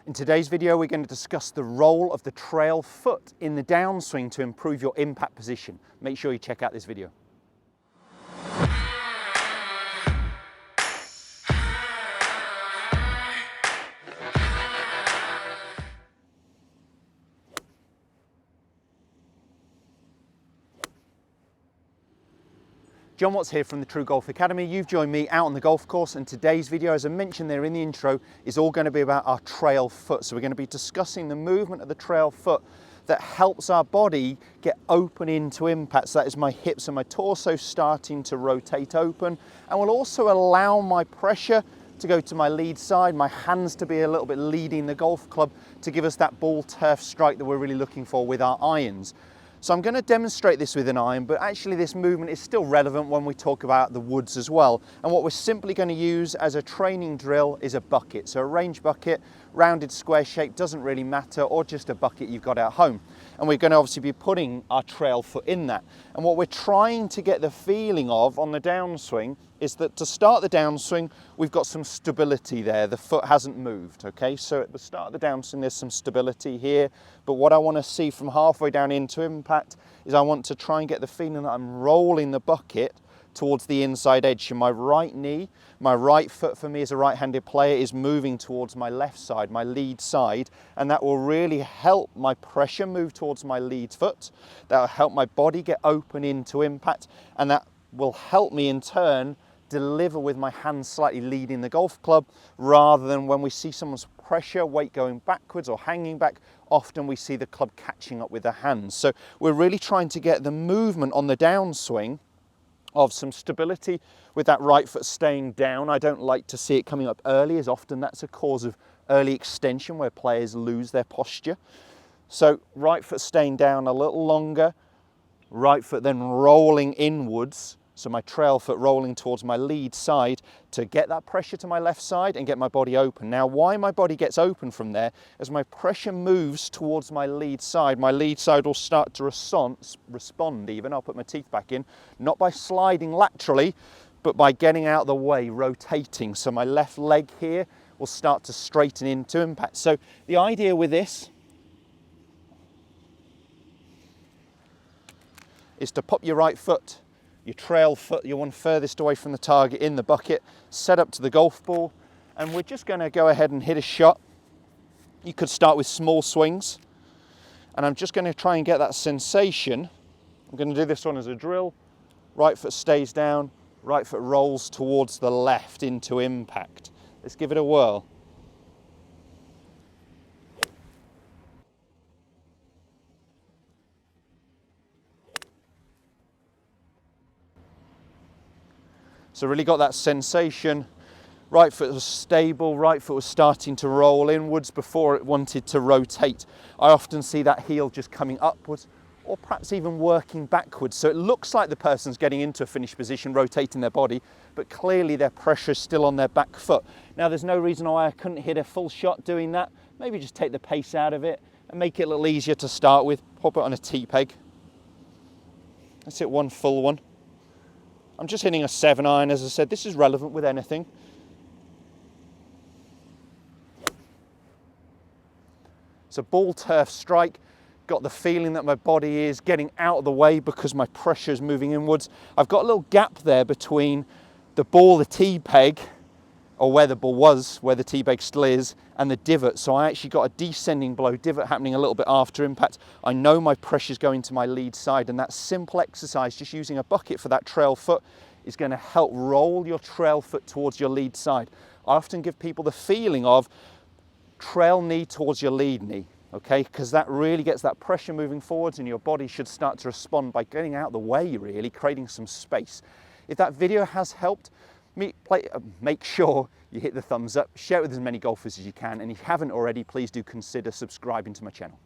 In today's video, we're going to discuss the role of the trail foot in the downswing to improve your impact position. Make sure you check out this video. Jon Watts here from the TruGolf Academy. You've joined me out on the golf course, and today's video, as I mentioned there in the intro, is all going to be about our trail foot. So we're going to be discussing the movement of the trail foot that helps our body get open into impact. So that is my hips and my torso starting to rotate open, and will also allow my pressure to go to my lead side, my hands to be a little bit leading the golf club to give us that ball turf strike that we're really looking for with our irons. So I'm going to demonstrate this with an iron, but actually this movement is still relevant when we talk about the woods as well. And what we're simply going to use as a training drill is a bucket. So a range bucket, rounded square shape, doesn't really matter, or just a bucket you've got at home. And we're going to obviously be putting our trail foot in that. And what we're trying to get the feeling of on the downswing is that to start the downswing, we've got some stability there. The foot hasn't moved, okay? So at the start of the downswing, there's some stability here. But what I want to see from halfway down into impact is I want to try and get the feeling that I'm rolling the bucket towards the inside edge. So my right knee, my right foot for me as a right-handed player is moving towards my left side, my lead side, and that will really help my pressure move towards my lead foot. That will help my body get open into impact, and that will help me in turn deliver with my hands slightly leading the golf club, rather than when we see someone's pressure, weight going backwards or hanging back, often we see the club catching up with the hands. So we're really trying to get the movement on the downswing of some stability with that right foot staying down. I don't like to see it coming up early, as often that's a cause of early extension where players lose their posture. So right foot staying down a little longer, right foot then rolling inwards, so my trail foot rolling towards my lead side to get that pressure to my left side and get my body open. Now, why my body gets open from there, as my pressure moves towards my lead side will start to respond even. I'll put my teeth back in, not by sliding laterally, but by getting out of the way, rotating. So my left leg here will start to straighten into impact. So the idea with this is to pop your right foot, your trail foot, your one furthest away from the target in the bucket, set up to the golf ball, and we're just going to go ahead and hit a shot. You could start with small swings, and I'm just going to try and get that sensation. I'm going to do this one as a drill. Right foot stays down, right foot rolls towards the left into impact. Let's give it a whirl. So really got that sensation. Right foot was stable, right foot was starting to roll inwards before it wanted to rotate. I often see that heel just coming upwards, or perhaps even working backwards. So it looks like the person's getting into a finished position, rotating their body, but clearly their pressure is still on their back foot. Now, there's no reason why I couldn't hit a full shot doing that. Maybe just take the pace out of it and make it a little easier to start with. Pop it on a tee peg. Let's hit one full one. I'm just hitting a 7-iron, as I said. This is relevant with anything. It's a ball turf strike. Got the feeling that my body is getting out of the way because my pressure is moving inwards. I've got a little gap there between the ball, the tee peg, or where the ball was, where the tee peg still is, and the divot. So I actually got a descending below divot happening a little bit after impact. I know my pressure's going to my lead side, and that simple exercise, just using a bucket for that trail foot, is going to help roll your trail foot towards your lead side. I often give people the feeling of trail knee towards your lead knee, okay? Because that really gets that pressure moving forwards, and your body should start to respond by getting out of the way, really, creating some space. If that video has helped, make sure you hit the thumbs up, share it with as many golfers as you can, and if you haven't already, please do consider subscribing to my channel.